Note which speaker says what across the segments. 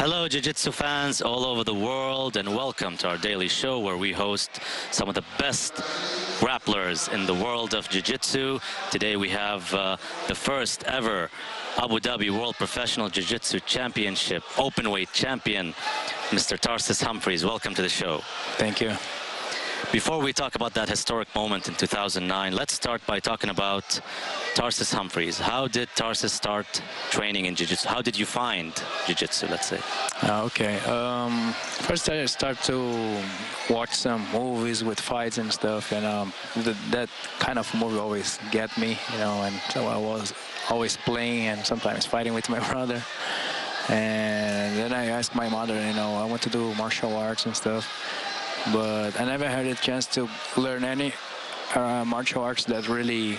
Speaker 1: Hello, Jiu-Jitsu fans all over the world, and welcome to our daily show where we host some of the best grapplers in the world of Jiu-Jitsu. Today we have the first ever Abu Dhabi World Professional Jiu-Jitsu Championship openweight champion, Mr. Tarsis Humphreys. Welcome to the show.
Speaker 2: Thank you.
Speaker 1: Before we talk about that historic moment in 2009, let's start by talking about Tarsis Humphreys. How did Tarsis start training in Jiu-Jitsu? How did you find Jiu-Jitsu, let's say?
Speaker 2: Okay. First I started to watch some movies with fights and stuff, and that kind of movie always get me, and so I was always playing and sometimes fighting with my brother. And then I asked my mother, I want to do martial arts and stuff. But I never had a chance to learn any martial arts that really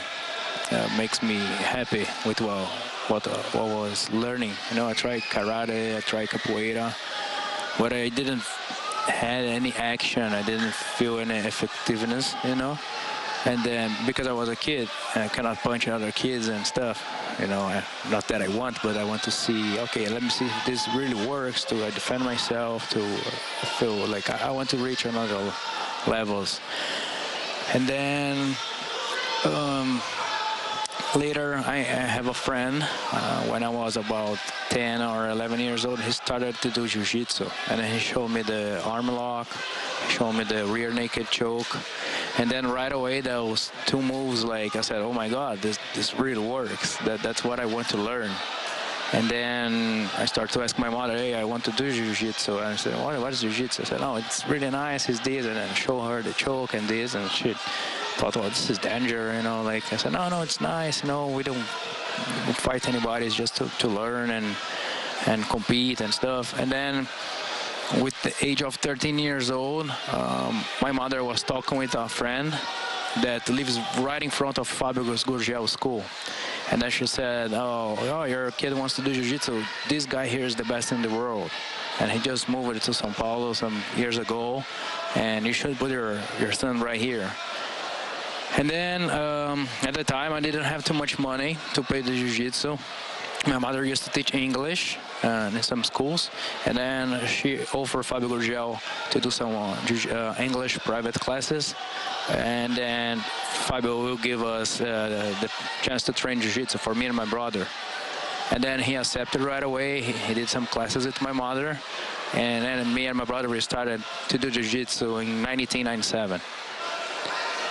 Speaker 2: makes me happy with what I was learning. I tried karate, I tried capoeira, but I didn't have any action. I didn't feel any effectiveness, And then because I was a kid, I cannot punch other kids and stuff, not that I want, but I want to see, okay, let me see if this really works, to defend myself, to feel like I want to reach another levels. And then later I have a friend, when I was about 10 or 11 years old, he started to do Jiu-Jitsu, and he showed me the arm lock, showed me the rear naked choke. And then right away, those two moves, like I said, oh my God, this really works. That's what I want to learn. And then I started to ask my mother, hey, I want to do Jiu-Jitsu. And I said, what is Jiu-Jitsu? I said, oh, it's really nice, it's this. And then show her the choke and this, and she thought, well, this is danger, like I said, no, it's nice, we don't fight anybody, it's just to learn and compete and stuff. And then with the age of 13 years old, my mother was talking with a friend that lives right in front of Fabio Gurgel's school. And then she said, oh, your kid wants to do Jiu-Jitsu. This guy here is the best in the world. And he just moved to São Paulo some years ago. And you should put your son right here. And then at the time, I didn't have too much money to pay the Jiu-Jitsu. My mother used to teach English in some schools, and then she offered Fabio Gurgel to do some English private classes, and then Fabio will give us the chance to train Jiu-Jitsu for me and my brother. And then he accepted right away. He did some classes with my mother, and then me and my brother, we started to do Jiu-Jitsu in 1997.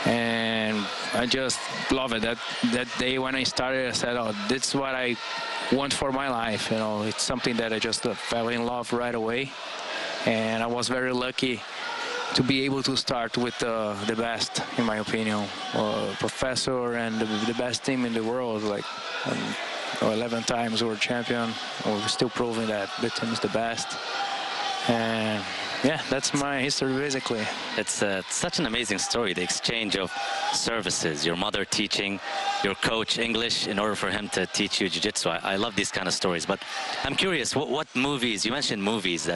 Speaker 2: And I just love it. That day when I started, I said, oh, this is what I want for my life. It's something that I just fell in love right away. And I was very lucky to be able to start with the best, in my opinion, professor and the best team in the world, like 11 times world champion. We're still proving that the team is the best. And yeah, that's my history, basically.
Speaker 1: It's such an amazing story, the exchange of services, your mother teaching your coach English in order for him to teach you Jiu-Jitsu. I love these kind of stories, but I'm curious, what movies, you mentioned movies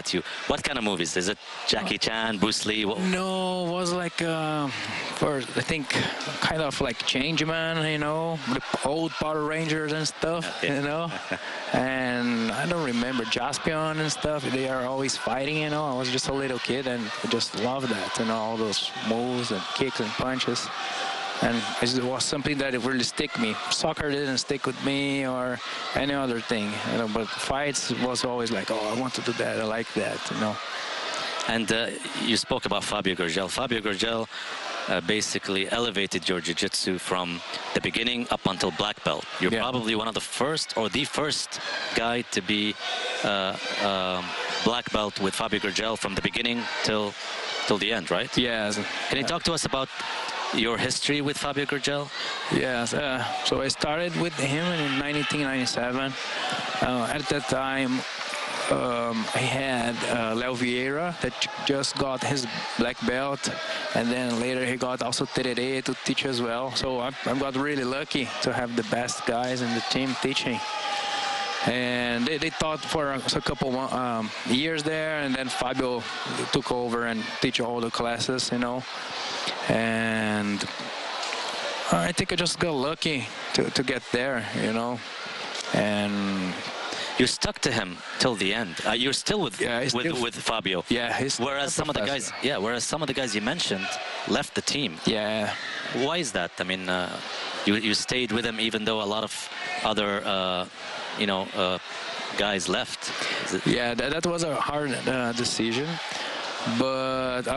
Speaker 1: what kind of movies? Is it Jackie Chan, Bruce Lee?
Speaker 2: No, it was like, first, I think, kind of like Changeman, the old Power Rangers and stuff, And I don't remember Jaspion and stuff. They are always fighting, I was just a little kid and I just loved that, all those moves and kicks and punches. And it was something that it really stick me. Soccer didn't stick with me or any other thing, but fights was always like, oh, I want to do that, I like that,
Speaker 1: And you spoke about Fabio Gurgel. Fabio Gurgel basically elevated your Jiu-Jitsu from the beginning up until black belt. You're probably one of the first, or the first guy to be black belt with Fabio Gurgel from the beginning till the end, right?
Speaker 2: Yes.
Speaker 1: Can you talk to us about your history with Fabio Gurgel?
Speaker 2: Yes. So I started with him in 1997. At that time, I had Léo Vieira that just got his black belt, and then later he got also Tererê to teach as well. So I got really lucky to have the best guys in the team teaching. And they taught for a couple years there, and then Fabio took over and teach all the classes, And I think I just got lucky to get there, And
Speaker 1: you stuck to him till the end. You're still with with Fabio.
Speaker 2: Yeah, he's
Speaker 1: whereas some of the guys, whereas some of the guys you mentioned left the team.
Speaker 2: Yeah.
Speaker 1: Why is that? I mean, you stayed with him even though a lot of other, guys left.
Speaker 2: Yeah, that was a hard decision. But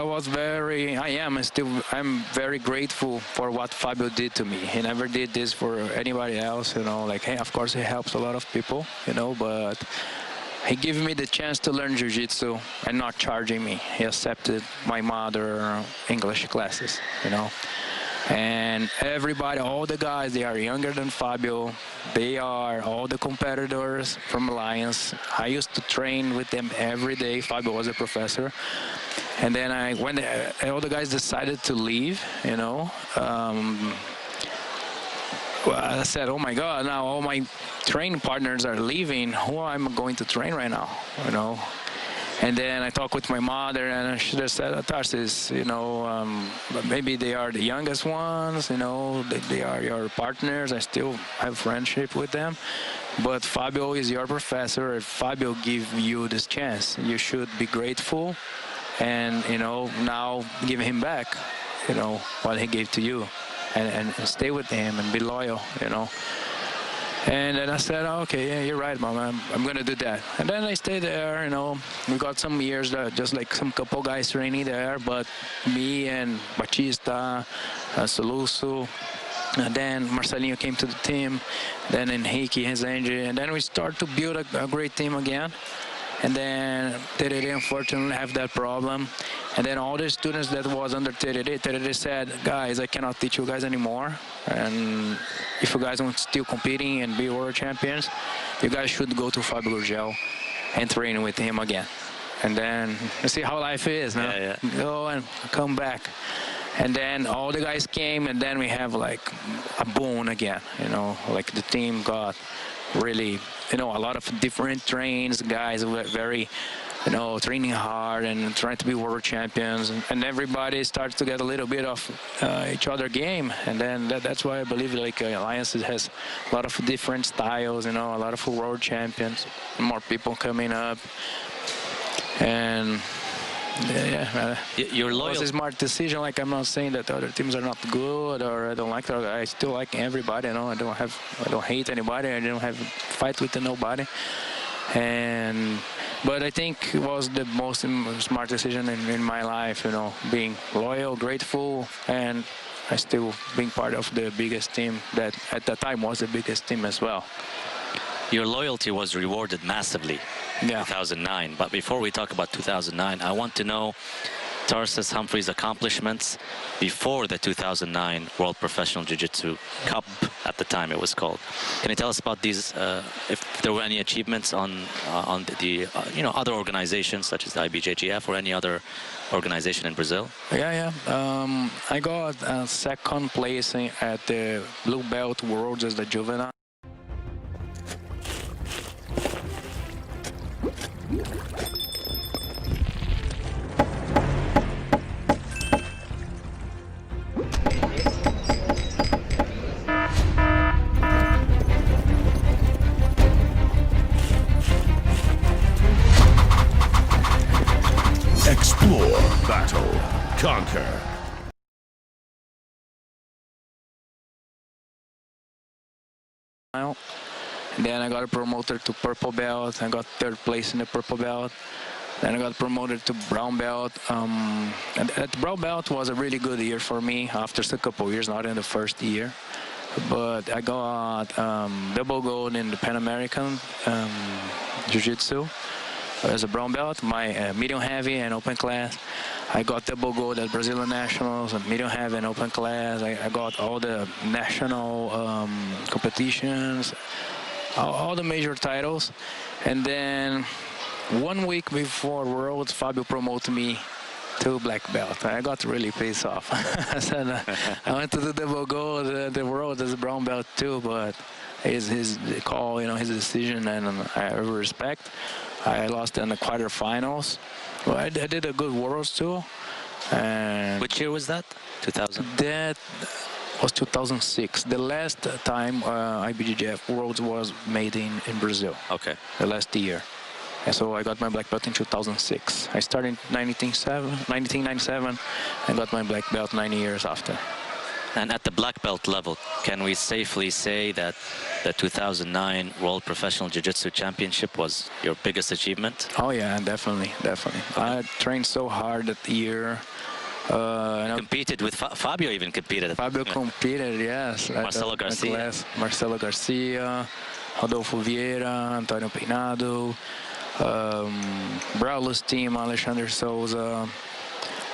Speaker 2: I'm very grateful for what Fabio did to me. He never did this for anybody else, like, hey, of course he helps a lot of people, but he gave me the chance to learn Jiu-Jitsu and not charging me. He accepted my mother English classes, And everybody, all the guys, they are younger than Fabio. They are all the competitors from Alliance. I used to train with them every day. Fabio was a professor. And then when all the guys decided to leave, I said, oh my God, now all my training partners are leaving. Who am I going to train right now, And then I talked with my mother, and she just said, Tarsis, maybe they are the youngest ones, they are your partners. I still have friendship with them. But Fabio is your professor. If Fabio give you this chance, you should be grateful and, now give him back, what he gave to you and stay with him and be loyal, And then I said, okay, yeah, you're right, Mom. I'm going to do that. And then I stayed there, We got some years, just like some couple guys training there. But me and Batista, Solusu, and then Marcelinho came to the team. Then Henrique, Rezende. And then we start to build a great team again. And then Terere, unfortunately, have that problem. And then all the students that was under Terere said, guys, I cannot teach you guys anymore. And if you guys want to still competing and be world champions, you guys should go to Fabio Gurgel and train with him again. And then you see how life is, no?
Speaker 1: Yeah.
Speaker 2: Go and come back. And then all the guys came, and then we have like a boom again, like the team got really, a lot of different trains, guys were very, training hard and trying to be world champions, and everybody starts to get a little bit of each other game. And then that's why I believe like Alliance has a lot of different styles, a lot of world champions, more people coming up. And
Speaker 1: you're loyal.
Speaker 2: It was a smart decision. Like, I'm not saying that other teams are not good or I don't like them. I still like everybody. I don't hate anybody. I don't have fight with nobody. But I think it was the most smart decision in my life. Being loyal, grateful, and I still being part of the biggest team that at the time was the biggest team as well.
Speaker 1: Your loyalty was rewarded massively.
Speaker 2: Yeah.
Speaker 1: 2009. But before we talk about 2009, I want to know Tarsis Humphreys' accomplishments before the 2009 World Professional Jiu-Jitsu Cup, at the time it was called. Can you tell us about these, if there were any achievements on the other organizations such as the IBJJF or any other organization in Brazil?
Speaker 2: Yeah. I got second place at the Blue Belt Worlds as the juvenile.
Speaker 3: Explore, battle, conquer.
Speaker 2: Then I got promoted to purple belt. I got third place in the purple belt. Then I got promoted to brown belt. And at brown belt was a really good year for me after a couple years, not in the first year. But I got double gold in the Pan American Jiu-Jitsu as a brown belt, my medium heavy and open class. I got double gold at Brazilian Nationals, medium heavy and open class. I got all the national competitions, all the major titles. And then 1 week before Worlds, Fabio promoted me to black belt. I got really pissed off. I said, I went to the double gold at the World as a brown belt too, but his call, his decision, and I have respect. I lost in the quarterfinals. Well, I did a good Worlds too. And
Speaker 1: which year was that? 2000?
Speaker 2: That was 2006. The last time IBJJF Worlds was made in Brazil.
Speaker 1: Okay.
Speaker 2: The last year. And so I got my black belt in 2006. I started in 1997 and got my black belt 9 years after.
Speaker 1: And at the black belt level, can we safely say that the 2009 World Professional Jiu-Jitsu Championship was your biggest achievement?
Speaker 2: Oh yeah, definitely. Okay. I trained so hard that year.
Speaker 1: Competed with Fabio, even competed.
Speaker 2: Fabio competed, yes.
Speaker 1: Marcelo Garcia.
Speaker 2: Marcelo Garcia, Rodolfo Vieira, Antonio Peinado, Braulio's team, Alexander Souza.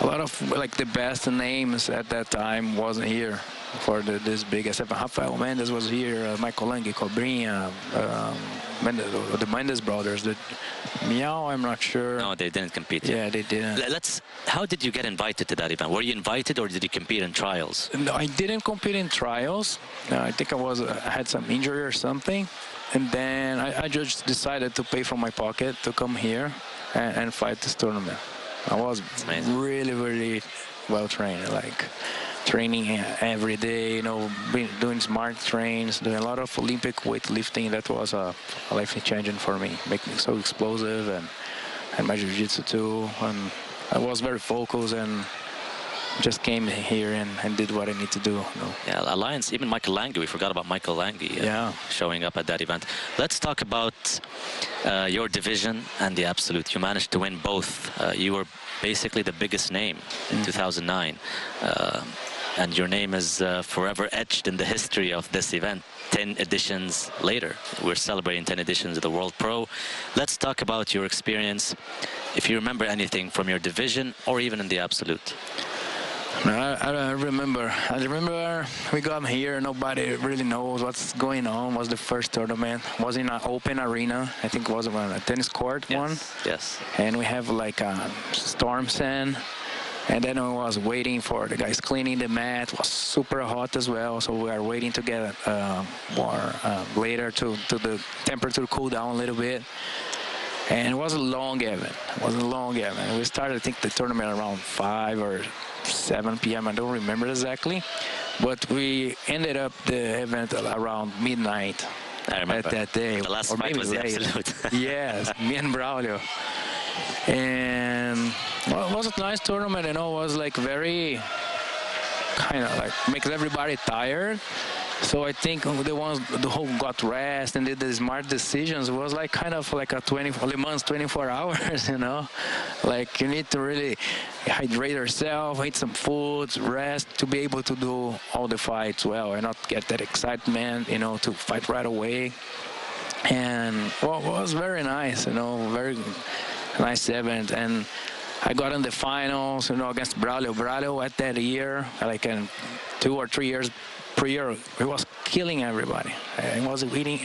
Speaker 2: A lot of like the best names at that time wasn't here for this big SF. Rafael Mendes was here, Michael Lange, Cobrinha, the Mendes brothers. The Miao, I'm not sure.
Speaker 1: No, they didn't compete.
Speaker 2: Yeah, they didn't.
Speaker 1: How did you get invited to that event? Were you invited or did you compete in trials?
Speaker 2: No, I didn't compete in trials. I think I had some injury or something. And then I just decided to pay from my pocket to come here and fight this tournament. I was really, really well trained, like training every day, you know, doing smart trains, doing a lot of Olympic weightlifting. That was a life-changing for me, making me so explosive, and my jiu-jitsu too. And I was very focused and just came here and did what I need to do. You know.
Speaker 1: Yeah, Alliance, even Michael Lange, we forgot about Michael Lange showing up at that event. Let's talk about your division and the Absolute. You managed to win both. You were basically the biggest name in 2009. And your name is forever etched in the history of this event. 10 editions later, we're celebrating 10 editions of the World Pro. Let's talk about your experience, if you remember anything from your division or even in the Absolute.
Speaker 2: I remember we got here, nobody really knows what's going on. It was the first tournament, was in an open arena. I think it was a tennis court one.
Speaker 1: Yes.
Speaker 2: And we have like a storm sand. And then I was waiting for the guys cleaning the mat. It was super hot as well, so we are waiting to get more later to the temperature cool down a little bit. And it was a long event. We started, I think, the tournament around 5 or 7 p.m. I don't remember exactly, but we ended up the event around midnight.
Speaker 1: I remember.
Speaker 2: At that day.
Speaker 1: The last fight was the Absolute.
Speaker 2: Yes, me and Braulio. And well, it was a nice tournament, you know. It was like very kind of like makes everybody tired. So I think the ones who got rest and did the smart decisions was like kind of like a Le Mans 24 hours, you know. Like you need to really hydrate yourself, eat some food, rest to be able to do all the fights well and not get that excitement, you know, to fight right away. And well, it was very nice, you know, very nice event. And I got in the finals, you know, against Braulio. Braulio at that year, like in 2 or 3 years prior, he was killing everybody. He was beating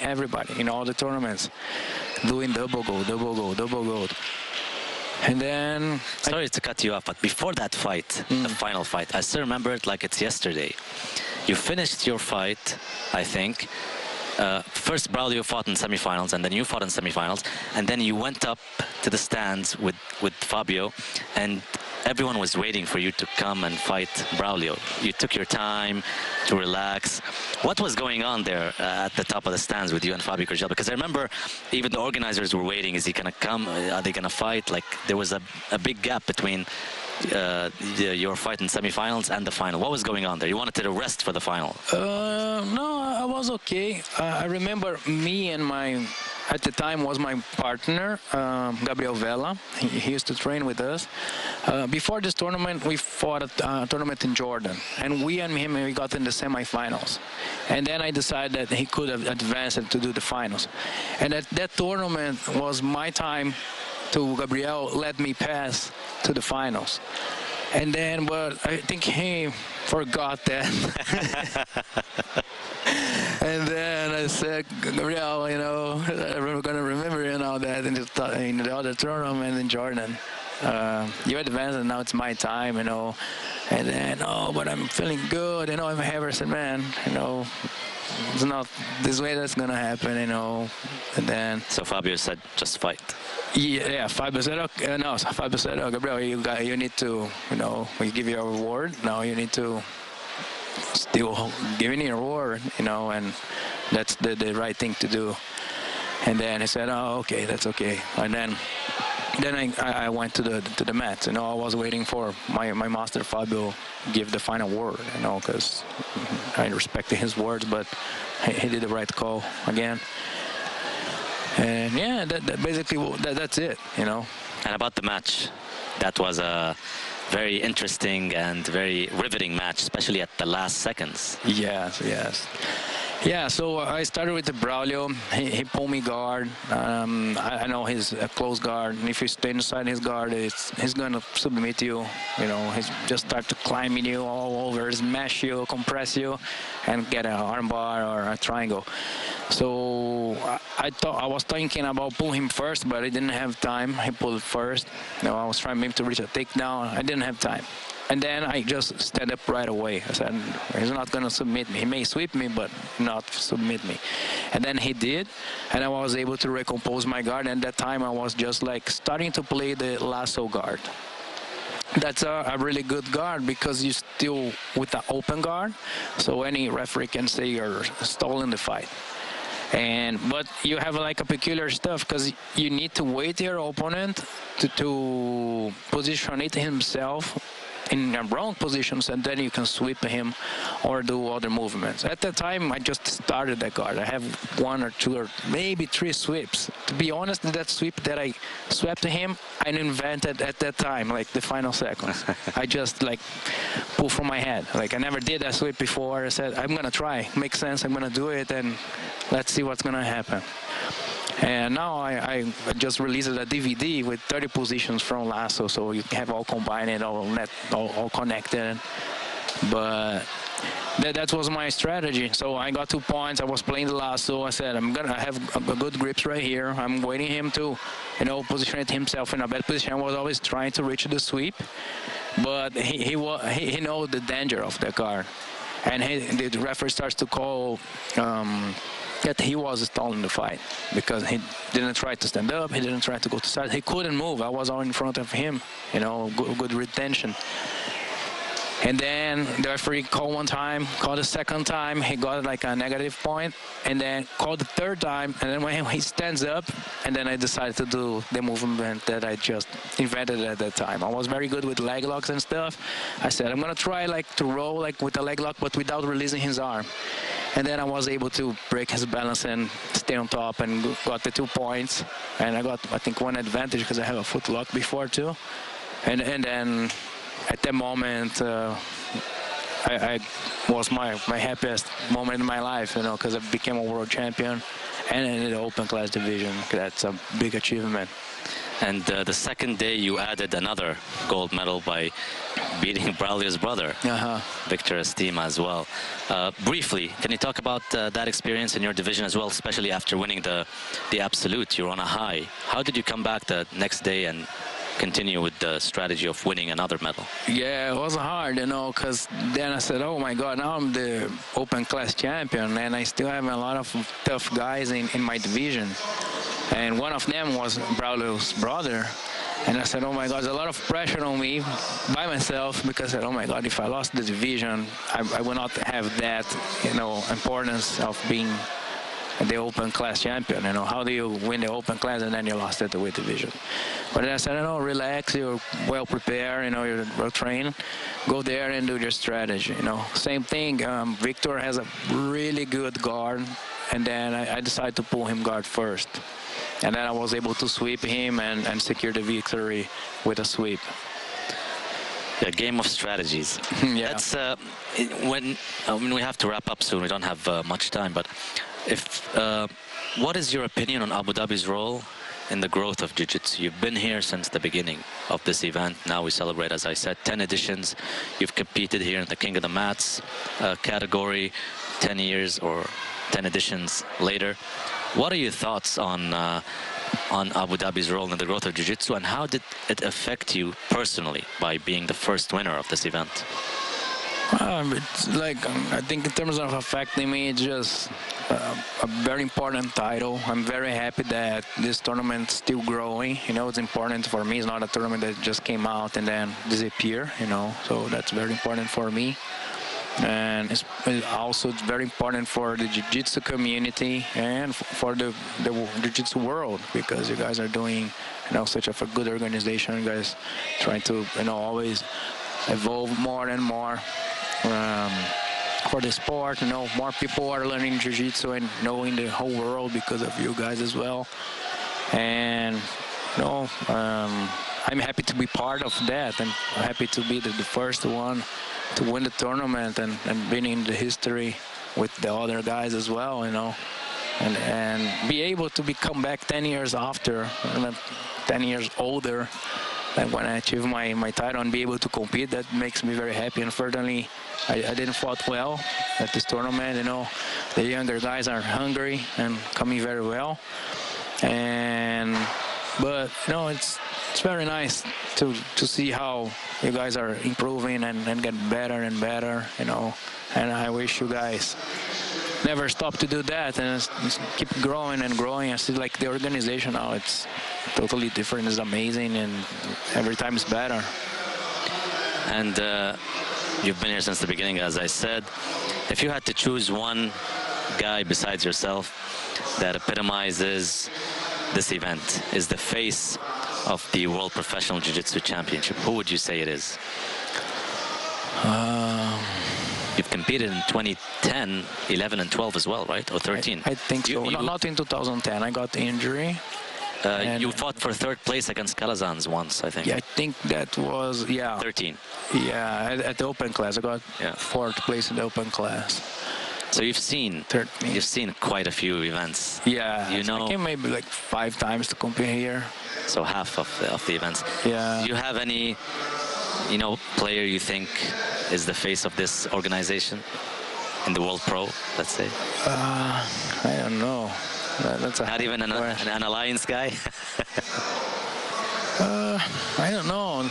Speaker 2: everybody in all the tournaments, doing double gold. And then...
Speaker 1: Sorry to cut you off, but before that fight, the final fight, I still remember it like it's yesterday. You finished your fight, I think. First Braulio fought in semifinals, and then you fought in semifinals, and then you went up to the stands with Fabio, and everyone was waiting for you to come and fight Braulio. You took your time to relax. What was going on there at the top of the stands with you and Fabio Gurgel? Because I remember even the organizers were waiting. Is he going to come? Are they going to fight? Like there was a big gap between your fight in semifinals and the final. What was going on there? You wanted to rest for the final?
Speaker 2: No, I was okay. I remember me and at the time was my partner, Gabriel Vela. He used to train with us. Before this tournament, we fought a tournament in Jordan. And we got in the semifinals. And then I decided that he could have advanced to do the finals. And that tournament was my time to Gabriel let me pass to the finals. And then, but I think he forgot that. And then I said, Gabriel, you know, I'm going to remember, you know, that in the other tournament in Jordan. You advanced and now it's my time, you know. And then, but I'm feeling good, you know. I'm happy. I said, man, you know, it's not this way that's going to happen, you know. And then...
Speaker 1: So Fabio said, just fight.
Speaker 2: Yeah, Fabio said, okay, no, Fabio said, Gabriel, you need to, you know, we give you our reward. Now you need to still giving it a word, you know, and that's the right thing to do. And then he said, oh, okay, that's okay. And then I went to the mat. You know, I was waiting for my master Fabio give the final word, you know, because I respected his words, but he did the right call again. And yeah, that's it, you know.
Speaker 1: And about the match, that was a very interesting and very riveting match, especially at the last seconds.
Speaker 2: Yes. Yeah, so I started with the Braulio. He pulled me guard. I know he's a close guard, and if you stay inside his guard, he's going to submit you. You know, he's just start to climbing you all over, smash you, compress you, and get an armbar or a triangle. So I was thinking about pulling him first, but I didn't have time. He pulled first. You know, I was trying maybe to reach a takedown. I didn't have time. And then I just stand up right away. I said, he's not going to submit me. He may sweep me, but not submit me. And then he did, and I was able to recompose my guard. And at that time, I was just like starting to play the lasso guard. That's a really good guard because you're still with the open guard. So any referee can say you're stalling the fight. But you have like a peculiar stuff because you need to wait your opponent to position it himself in wrong positions, and then you can sweep him or do other movements. At that time, I just started that guard. I have 1 or 2 or maybe 3 sweeps. To be honest, that sweep that I swept to him, I invented at that time, like the final seconds. I just like pull from my head. Like I never did that sweep before. I said, I'm gonna try. Makes sense. I'm gonna do it, and let's see what's gonna happen. And now I just released a DVD with 30 positions from lasso, so you have all combined, all connected. But that was my strategy. So I got 2 points. I was playing the lasso. I said, I have a good grips right here. I'm waiting him to, you know, position himself in a bad position. I was always trying to reach the sweep, but he knows the danger of the guard, and the referee starts to call. That he was stalling the fight because he didn't try to stand up, he didn't try to go to side, he couldn't move. I was all in front of him, you know, good retention. And then the referee called 1 time, called the 2nd time, he got like a negative point, and then called the 3rd time, and then when he stands up, and then I decided to do the movement that I just invented at that time. I was very good with leg locks and stuff. I said, I'm gonna try like to roll like with a leg lock, but without releasing his arm. And then I was able to break his balance and stay on top and got the 2 points. And I got, I think, 1 advantage because I have a foot lock before too. And then at that moment, I was my happiest moment in my life, you know, because I became a world champion and in the open class division. That's a big achievement.
Speaker 1: And the second day, you added another gold medal by beating Braulio's brother, Victor Estima, as well. Briefly, can you talk about that experience in your division as well, especially after winning the Absolute? You're on a high. How did you come back the next day and continue with the strategy of winning another medal?
Speaker 2: Yeah, it was hard, you know, because then I said, oh my God, now I'm the open class champion, and I still have a lot of tough guys in my division. And one of them was Braulio's brother. And I said, oh my God, there's a lot of pressure on me by myself, because I said, oh my God, if I lost the division, I will not have that, you know, importance of being the open class champion. You know, how do you win the open class and then you lost at the weight division? But then I said, no, relax, you're well prepared, you know, you're well trained. Go there and do your strategy, you know. Same thing, Victor has a really good guard, and then I decided to pull him guard first. And then I was able to sweep him and secure the victory with a sweep.
Speaker 1: A game of strategies.
Speaker 2: Yeah.
Speaker 1: That's we have to wrap up soon. We don't have much time. But what is your opinion on Abu Dhabi's role in the growth of Jiu-Jitsu? You've been here since the beginning of this event. Now we celebrate, as I said, 10 editions. You've competed here in the King of the Mats category 10 years or 10 editions later. What are your thoughts on Abu Dhabi's role in the growth of Jiu-Jitsu, and how did it affect you personally by being the first winner of this event?
Speaker 2: It's like, I think in terms of affecting me, it's just a very important title. I'm very happy that this tournament's still growing. You know, it's important for me. It's not a tournament that just came out and then disappeared, you know, so that's very important for me. And it's also very important for the Jiu-Jitsu community and for the Jiu-Jitsu world, because you guys are doing, such a good organization. You guys trying to, always evolve more and more for the sport. More people are learning Jiu-Jitsu and knowing the whole world because of you guys as well. And I'm happy to be part of that, and I'm happy to be the first one to win the tournament and being in the history with the other guys as well, and be able to come back 10 years after, 10 years older than when I achieved my title, and be able to compete. That makes me very happy. And certainly I didn't fought well at this tournament. The younger guys are hungry and coming very well. But it's very nice to see how you guys are improving and get better and better, and I wish you guys never stop to do that and just keep growing and growing. I see like the organization now, it's totally different. It's amazing, and every time it's better.
Speaker 1: And you've been here since the beginning, as I said. If you had to choose one guy besides yourself that epitomizes this event, is the face of the World Professional Jiu-Jitsu Championship, who would you say it is? You've competed in 2010, 11, and 12 as well, right? Or 13?
Speaker 2: I think so. Not in 2010. I got injury.
Speaker 1: You fought for third place against Calazans once, I think.
Speaker 2: Yeah, I think that was,
Speaker 1: 13.
Speaker 2: Yeah, at the open class. I got fourth place in the open class.
Speaker 1: So you've seen quite a few events.
Speaker 2: Yeah, I came maybe like 5 times to compete here.
Speaker 1: So half of the events.
Speaker 2: Yeah.
Speaker 1: Do you have any, player you think is the face of this organization in the World Pro, let's say?
Speaker 2: I don't know. That's
Speaker 1: not even an alliance guy.
Speaker 2: I don't know.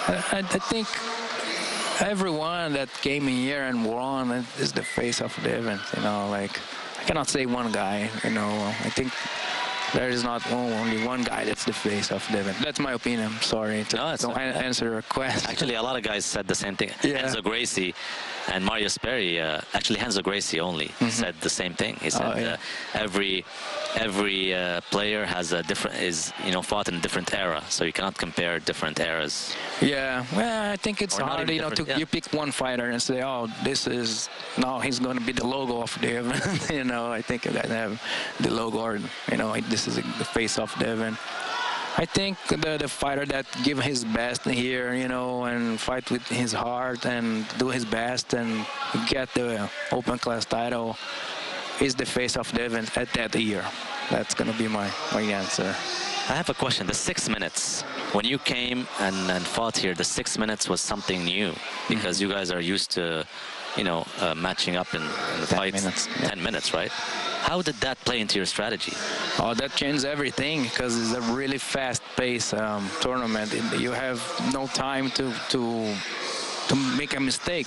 Speaker 2: I think everyone that came in here and won is the face of the event. Like I cannot say one guy. I think there is not only one guy that's the face of the event. That's my opinion. I'm sorry to don't answer your question.
Speaker 1: Actually, a lot of guys said the same thing.
Speaker 2: Yeah.
Speaker 1: Enzo Gracie and Mario Sperry, actually Enzo Gracie only said the same thing. He said every player has a different, fought in a different era, so you cannot compare different eras.
Speaker 2: Yeah, well, I think it's hard, you pick one fighter and say, oh, this is, now he's going to be the logo of the event. I think you guys have the logo, or, this is the face of the event. I think the fighter that give his best here, and fight with his heart and do his best and get the open class title is the face of the event at that year. That's going to be my answer.
Speaker 1: I have a question. The 6 minutes, when you came and fought here, the 6 minutes was something new because you guys are used to, matching up in the fights. 10 minutes, right? How did that play into your strategy?
Speaker 2: Oh, that changed everything because it's a really fast-paced tournament. You have no time to make a mistake.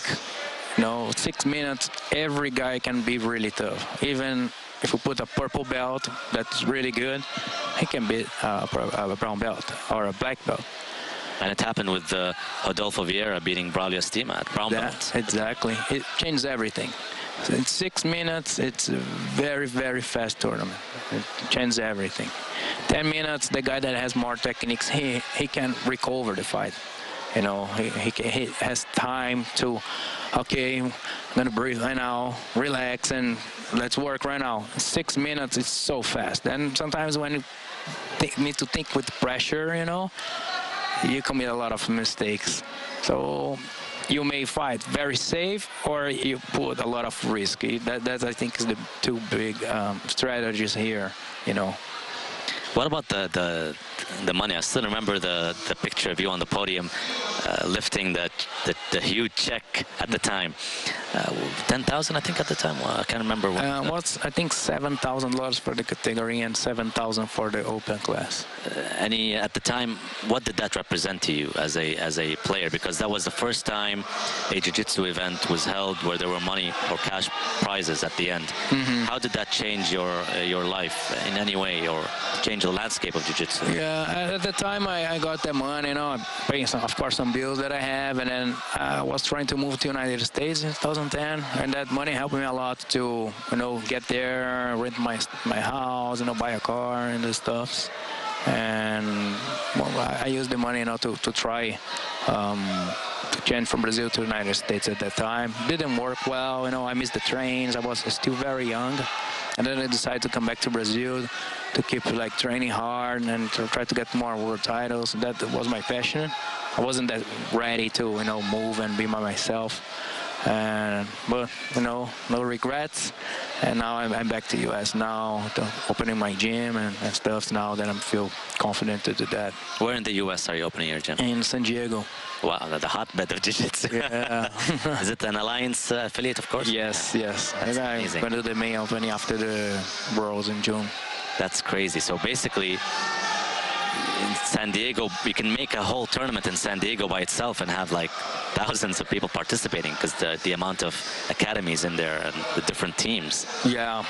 Speaker 2: 6 minutes, every guy can be really tough. Even if you put a purple belt that's really good, he can beat a brown belt or a black belt.
Speaker 1: And it happened with Rodolfo Vieira beating Braulio Estima at brown belt.
Speaker 2: Exactly. It changed everything. So in 6 minutes, it's a very, very fast tournament. It changes everything. 10 minutes, the guy that has more techniques, he can recover the fight. He has time to, okay, I'm going to breathe right now, relax, and let's work right now. 6 minutes is so fast. And sometimes when you need to think with pressure, you commit a lot of mistakes. So you may fight very safe, or you put a lot of risk. That I think is the two big strategies here.
Speaker 1: What about the money? I still remember the picture of you on the podium lifting the huge check at the time. 10,000, I think, at the time. Well, I can't remember.
Speaker 2: I think $7,000 for the category and $7,000 for the open class.
Speaker 1: At the time, what did that represent to you as a player? Because that was the first time a jiu-jitsu event was held where there were money or cash prizes at the end. How did that change your life in any way, or change the landscape of Jiu-Jitsu?
Speaker 2: Yeah, at the time I got that money, paying some, of course, some bills that I have, and then I was trying to move to United States in 2010, and that money helped me a lot to, get there, rent my house, buy a car and the stuffs. And I used the money, to try to change from Brazil to United States at that time. Didn't work well, I missed the trains. I was still very young. And then I decided to come back to Brazil to keep training hard and to try to get more world titles. That was my passion. I wasn't that ready to, move and be by myself. But, no regrets. And now I'm back to U.S. now, opening my gym and stuff now that I feel confident to do that.
Speaker 1: Where in the U.S. are you opening your gym?
Speaker 2: In San Diego.
Speaker 1: Wow, the hotbed of Jiu-Jitsu.
Speaker 2: Yeah.
Speaker 1: Is it an Alliance affiliate, of course?
Speaker 2: Yes.
Speaker 1: That's amazing.
Speaker 2: I'm going to do the main opening after the Worlds in June.
Speaker 1: That's crazy. So basically, in San Diego, we can make a whole tournament in San Diego by itself and have thousands of people participating because the amount of academies in there and the different teams.
Speaker 2: Yeah.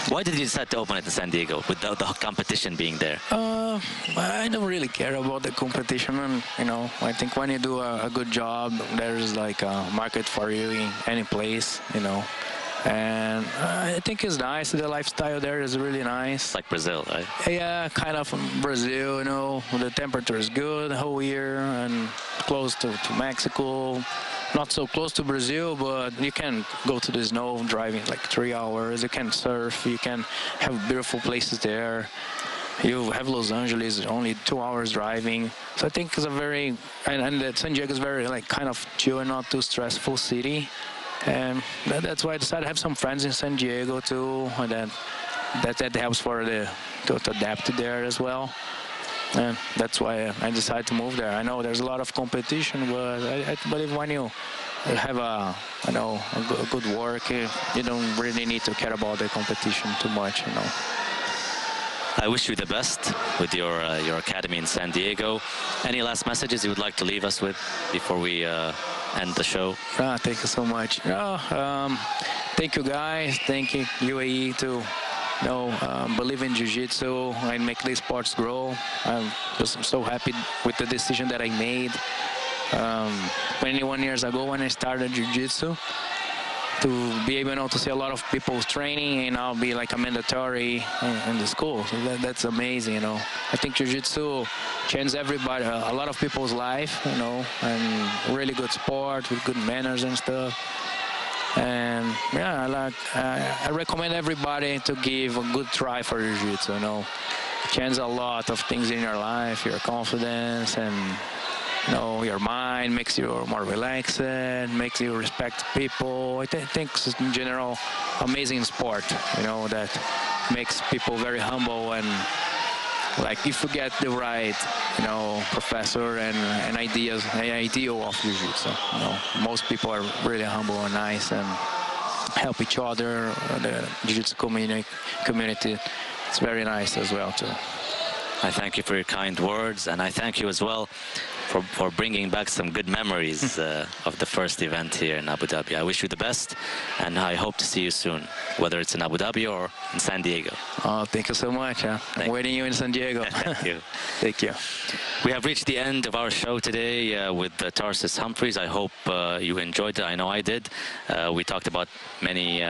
Speaker 1: Why did you decide to open it in San Diego without the competition being there?
Speaker 2: I don't really care about the competition, and I think when you do a good job, there's a market for you in any place, And I think it's nice. The lifestyle there is really nice.
Speaker 1: Like Brazil, right?
Speaker 2: Yeah, kind of Brazil, The temperature is good the whole year and close to Mexico. Not so close to Brazil, but you can go to the snow driving 3 hours. You can surf. You can have beautiful places there. You have Los Angeles, only 2 hours driving. So I think it's a very, and San Diego is very kind of chill and not too stressful city. And that's why I decided to have some friends in San Diego too, and that helps to adapt to there as well. And that's why I decided to move there. I know there's a lot of competition, but I believe when you have a good work, you don't really need to care about the competition too much,
Speaker 1: I wish you the best with your academy in San Diego. Any last messages you would like to leave us with before we end the show?
Speaker 2: Thank you so much. Thank you, guys. Thank you, UAE, to believe in Jiu-Jitsu and make these sports grow. I'm just so happy with the decision that I made 21 years ago when I started Jiu-Jitsu. To be able to see a lot of people training and now be a mandatory in the school. So that's amazing, I think Jiu-Jitsu changed everybody, a lot of people's life, and really good sport with good manners and stuff. And yeah, I recommend everybody to give a good try for Jiu-Jitsu, Changes a lot of things in your life, your confidence and your mind, makes you more relaxed, makes you respect people. I think it's in general amazing sport, that makes people very humble, and if you get the right, professor and ideal of Jiu-Jitsu, most people are really humble and nice and help each other. The Jiu-Jitsu community, it's very nice as well too.
Speaker 1: I thank you for your kind words, and I thank you as well for bringing back some good memories of the first event here in Abu Dhabi. I wish you the best, and I hope to see you soon, whether it's in Abu Dhabi or in San Diego.
Speaker 2: Oh, thank you so much. I'm waiting you in San Diego.
Speaker 1: Thank you.
Speaker 2: Thank you.
Speaker 1: We have reached the end of our show today with Tarsis Humphreys. I hope you enjoyed it. I know I did. We talked about many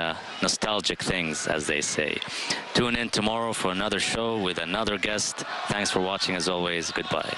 Speaker 1: nostalgic things, as they say. Tune in tomorrow for another show with another guest. Thanks for watching, as always. Goodbye.